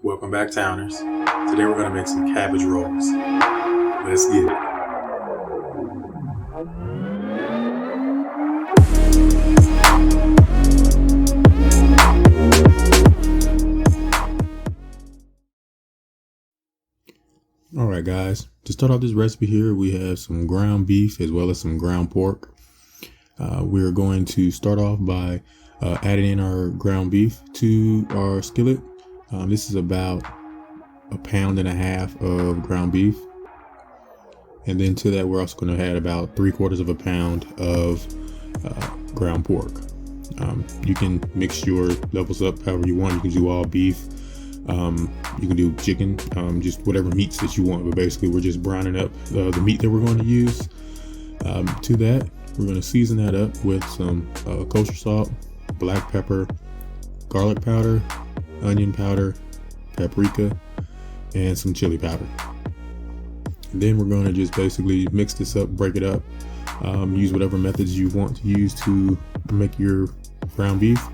Welcome back, Towners. Today we're going to make some cabbage rolls. Let's get it. Alright guys, to start off this recipe here, we have some ground beef as well as some ground pork. We're going to start off by adding in our ground beef to our skillet. This is about 1.5 pounds of ground beef. And then to that, we're also going to add about 3/4 pound of ground pork. You can mix your levels up however you want. You can do all beef. You can do chicken, just whatever meats that you want. But basically, we're just browning up the meat that we're going to use. To that, we're going to season that up with some kosher salt, black pepper, garlic powder, onion powder, paprika, and some chili powder. And then we're going to just basically mix this up, break it up, use whatever methods you want to use to make your ground beef.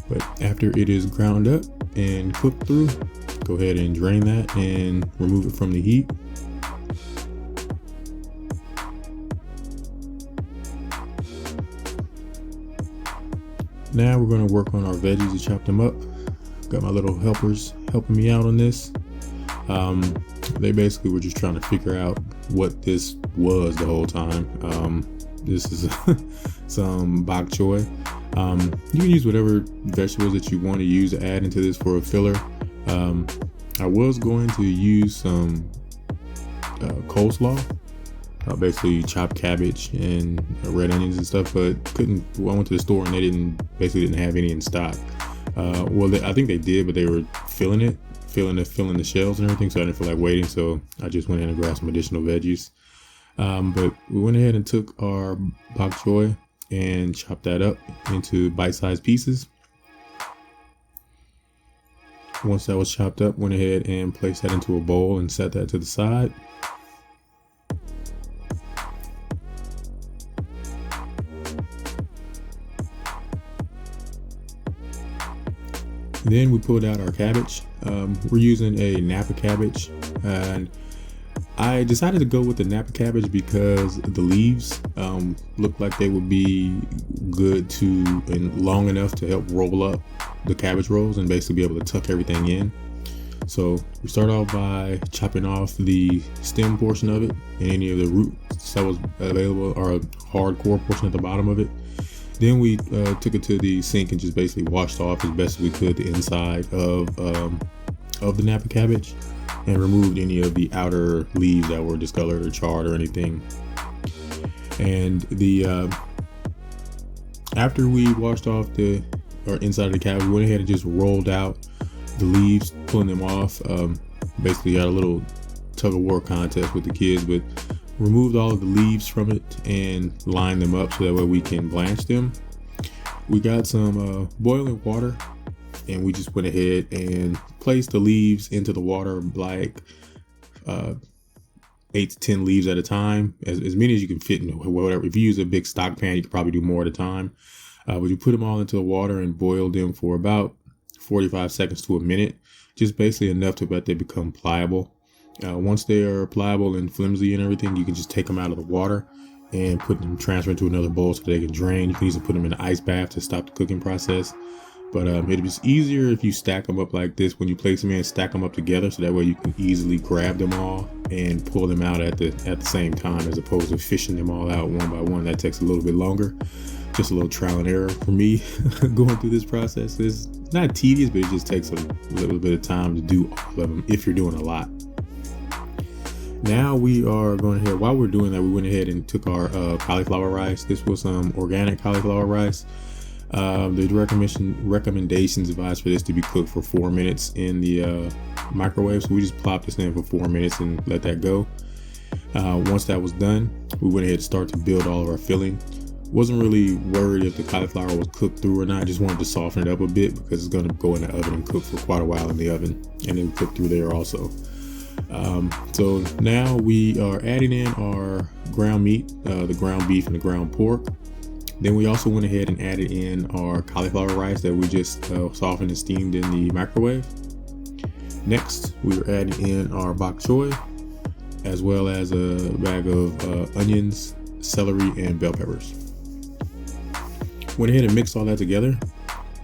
But after it is ground up and cooked through, go ahead and drain that and remove it from the heat. Now we're going to work on our veggies to chop them up. Got my little helpers helping me out on this. They basically were just trying to figure out what this was the whole time. This is some bok choy. You can use whatever vegetables that you want to use to add into this for a filler. I was going to use some coleslaw. Basically chopped cabbage and red onions and stuff, but couldn't. I went to the store and they didn't have any in stock. I think they did, but they were filling the shells and everything, so I didn't feel like waiting. So I just went in and grabbed some additional veggies. But we went ahead and took our bok choy and chopped that up into bite-sized pieces. Once that was chopped up, went ahead and placed that into a bowl and set that to the side. Then we pulled out our cabbage. We're using a Napa Cabbage, and I decided to go with the Napa Cabbage because the leaves looked like they would be good and long enough to help roll up the cabbage rolls and basically be able to tuck everything in. So we start off by chopping off the stem portion of it and any of the roots that was available, or hardcore portion at the bottom of it. Then we took it to the sink and just basically washed off as best as we could the inside of the Napa Cabbage and removed any of the outer leaves that were discolored or charred or anything. And after we washed off the inside of the cabbage, we went ahead and just rolled out the leaves, pulling them off. Basically got a little tug of war contest with the kids, but removed all of the leaves from it and lined them up so that way we can blanch them. We got some boiling water, and we just went ahead and placed the leaves into the water, like 8 to 10 leaves at a time, as many as you can fit in whatever. If you use a big stock pan, you can probably do more at a time. But you put them all into the water and boil them for about 45 seconds to a minute, just basically enough to that they become pliable. Once they are pliable and flimsy and everything, you can just take them out of the water and transfer into another bowl so they can drain. You can easily put them in an ice bath to stop the cooking process. But it'd be easier if you stack them up like this when you place them in, stack them up together, so that way you can easily grab them all and pull them out at the same time, as opposed to fishing them all out one by one. That takes a little bit longer. Just a little trial and error for me going through this process. It's not tedious, but it just takes a little bit of time to do all of them if you're doing a lot. Now we are going ahead, while we're doing that, we went ahead and took our cauliflower rice. This was some organic cauliflower rice. The recommendations advise for this to be cooked for 4 minutes in the microwave. So we just plopped this in for 4 minutes and let that go. Once that was done, we went ahead and started to build all of our filling. Wasn't really worried if the cauliflower was cooked through or not. I just wanted to soften it up a bit because it's going to go in the oven and cook for quite a while in the oven, and then cook through there also. So now we are adding in our ground meat, the ground beef and the ground pork. Then we also went ahead and added in our cauliflower rice that we just softened and steamed in the microwave. Next, we were adding in our bok choy, as well as a bag of onions, celery, and bell peppers. Went ahead and mixed all that together,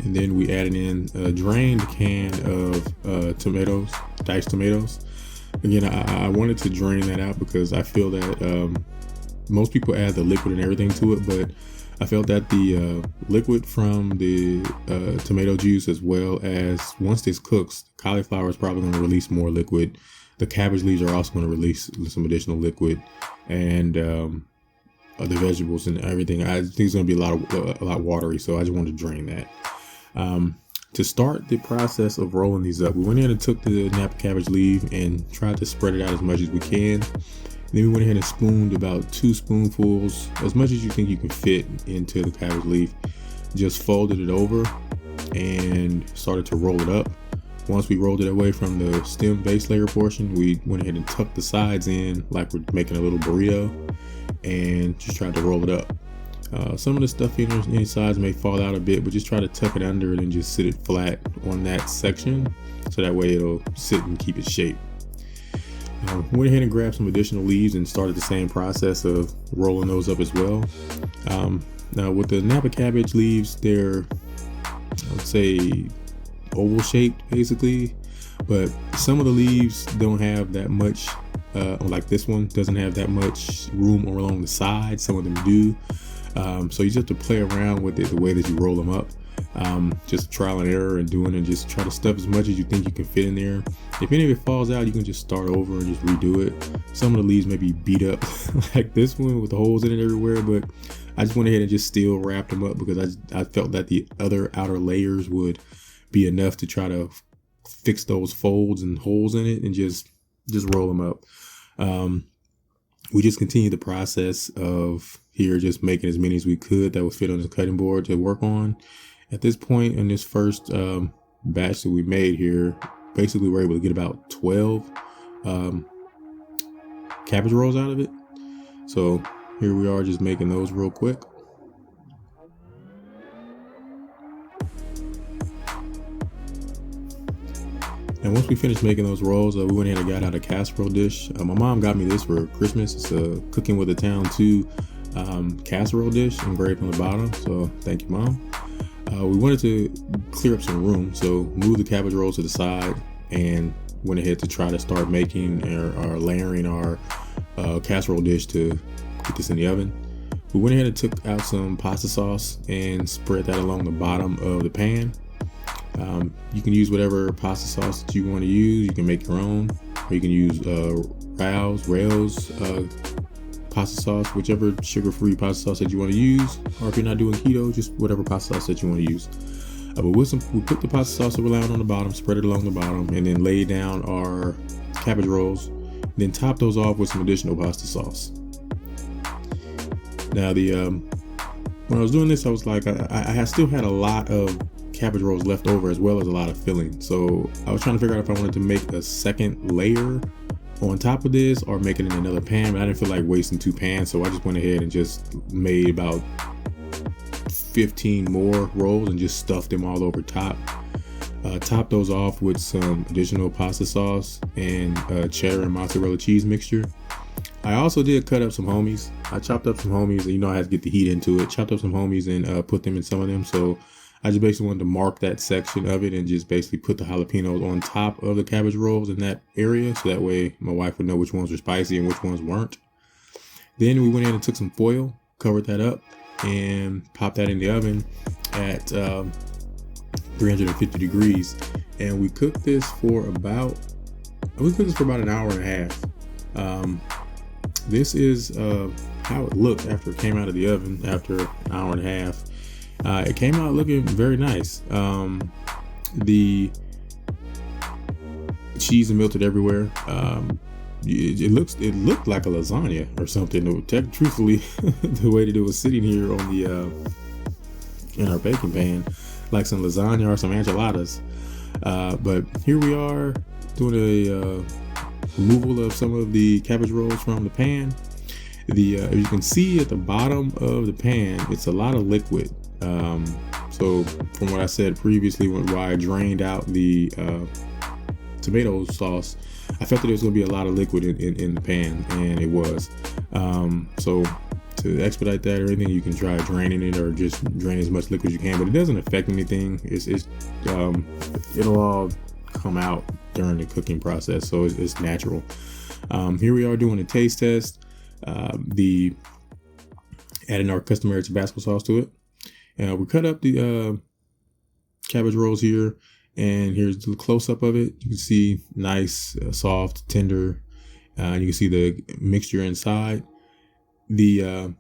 and then we added in a drained can of tomatoes, diced tomatoes. Again, I wanted to drain that out because I feel that most people add the liquid and everything to it, but I felt that the liquid from the tomato juice, as well as once this cooks, the cauliflower is probably going to release more liquid. The cabbage leaves are also going to release some additional liquid, and the vegetables and everything. I think it's going to be a lot watery, so I just wanted to drain that. To start the process of rolling these up, we went in and took the Napa Cabbage leaf and tried to spread it out as much as we can. Then we went ahead and spooned about 2 spoonfuls, as much as you think you can fit into the cabbage leaf. Just folded it over and started to roll it up. Once we rolled it away from the stem base layer portion, we went ahead and tucked the sides in like we're making a little burrito and just tried to roll it up. Some of the stuff in sides may fall out a bit, but just try to tuck it under and then just sit it flat on that section, so that way it'll sit and keep its shape. Went ahead and grabbed some additional leaves and started the same process of rolling those up as well. Now with the Napa Cabbage leaves, they're, I would say, oval shaped basically, but some of the leaves don't have that much, like this one doesn't have that much room along the side. Some of them do. So you just have to play around with it the way that you roll them up. Just trial and error and doing, and just try to stuff as much as you think you can fit in there. If any of it falls out, you can just start over and just redo it. Some of the leaves may be beat up like this one with the holes in it everywhere, but I just went ahead and just still wrapped them up because I felt that the other outer layers would be enough to try to fix those folds and holes in it and just roll them up. We just continued the process of here, just making as many as we could that would fit on the cutting board to work on. At this point in this first batch that we made here, basically we're able to get about 12 cabbage rolls out of it. So here we are just making those real quick. And once we finished making those rolls, we went ahead and got out a casserole dish. My mom got me this for Christmas. It's a Cooking with Thatown2 casserole dish engraved on the bottom. So thank you, Mom. We wanted to clear up some room, so moved the cabbage rolls to the side and went ahead to try to start making or layering our casserole dish to get this in the oven. We went ahead and took out some pasta sauce and spread that along the bottom of the pan. You can use whatever pasta sauce that you want to use. You can make your own, or you can use Rao's pasta sauce, whichever sugar-free pasta sauce that you want to use, or if you're not doing keto, just whatever pasta sauce that you want to use. But we put the pasta sauce around on the bottom, spread it along the bottom, and then lay down our cabbage rolls, then top those off with some additional pasta sauce. Now when I was doing this, I was like, I still had a lot of cabbage rolls left over, as well as a lot of filling. So I was trying to figure out if I wanted to make a second layer on top of this or make it in another pan, but I didn't feel like wasting 2 pans, so I just went ahead and just made about 15 more rolls and just stuffed them all over top. Top those off with some additional pasta sauce and cheddar and mozzarella cheese mixture. I also did cut up some homies. I chopped up some homies, and I had to get the heat into it. Chopped up some homies and put them in some of them. So I just basically wanted to mark that section of it and just basically put the jalapenos on top of the cabbage rolls in that area, so that way my wife would know which ones were spicy and which ones weren't. Then we went in and took some foil, covered that up, and popped that in the oven at 350 degrees. And we cooked this for about an hour and a half. This is how it looked after it came out of the oven after an hour and a half. It came out looking very nice. The cheese melted everywhere. It looked like a lasagna or something. Truthfully, the way that it was sitting here on the in our baking pan, like some lasagna or some enchiladas. But here we are doing a removal of some of the cabbage rolls from the pan. As you can see at the bottom of the pan, it's a lot of liquid. So from what I said previously, why I drained out the tomato sauce, I felt that there was going to be a lot of liquid in the pan, and it was. So to expedite that or anything, you can try draining it or just drain as much liquid as you can, but it doesn't affect anything. It'll all come out during the cooking process, so it's natural. Here we are doing a taste test. Adding our customary Tabasco sauce to it. We cut up the cabbage rolls here, and here's the close-up of it. You can see nice, soft, tender. You can see the mixture inside. The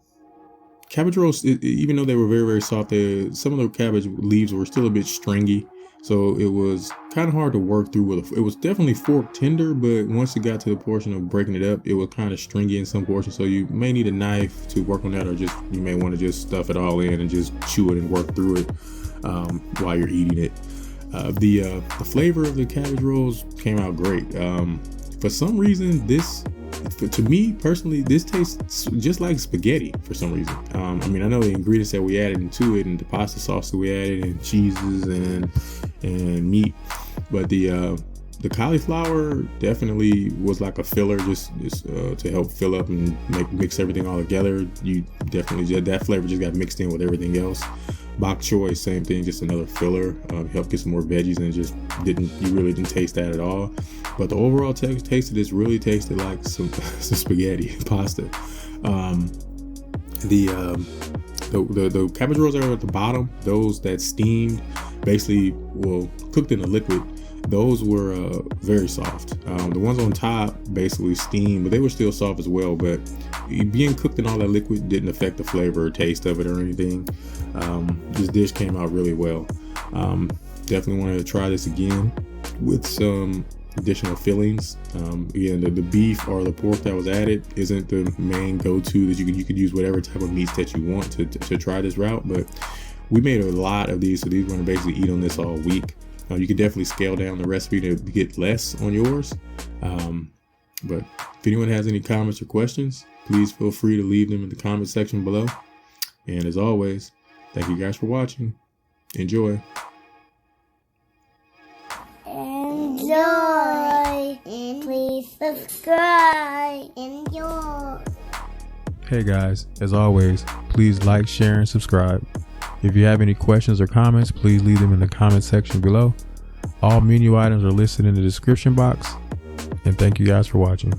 cabbage rolls, even though they were very, very soft, some of the cabbage leaves were still a bit stringy. So it was kind of hard to work through it was definitely fork tender, but once it got to the portion of breaking it up, it was kind of stringy in some portions. So you may need a knife to work on that, or just you may want to just stuff it all in and just chew it and work through it while you're eating it. The flavor of the cabbage rolls came out great. For some reason, to me personally, this tastes just like spaghetti for some reason. I mean, I know the ingredients that we added into it and the pasta sauce that we added and cheeses and meat, but the cauliflower definitely was like a filler, just to help fill up and mix everything all together. You definitely, that flavor just got mixed in with everything else. Bok Choy, same thing, just another filler, help get some more veggies, and you really didn't taste that at all. But the overall taste of this really tasted like some spaghetti pasta. The cabbage rolls that are at the bottom, those that steamed, basically, cooked in a liquid, those were very soft. The ones on top basically steamed, but they were still soft as well. But being cooked in all that liquid didn't affect the flavor or taste of it or anything. This dish came out really well. Definitely wanted to try this again with some additional fillings. Again, the beef or the pork that was added isn't the main go-to. That you could use whatever type of meats that you want to try this route. But we made a lot of these, so these we're going to basically eat on this all week. You could definitely scale down the recipe to get less on yours. But if anyone has any comments or questions, please feel free to leave them in the comment section below. And as always, thank you guys for watching. Enjoy. Enjoy. And please subscribe. Enjoy. Hey guys, as always, please like, share, and subscribe. If you have any questions or comments, please leave them in the comment section below. All menu items are listed in the description box. And thank you guys for watching.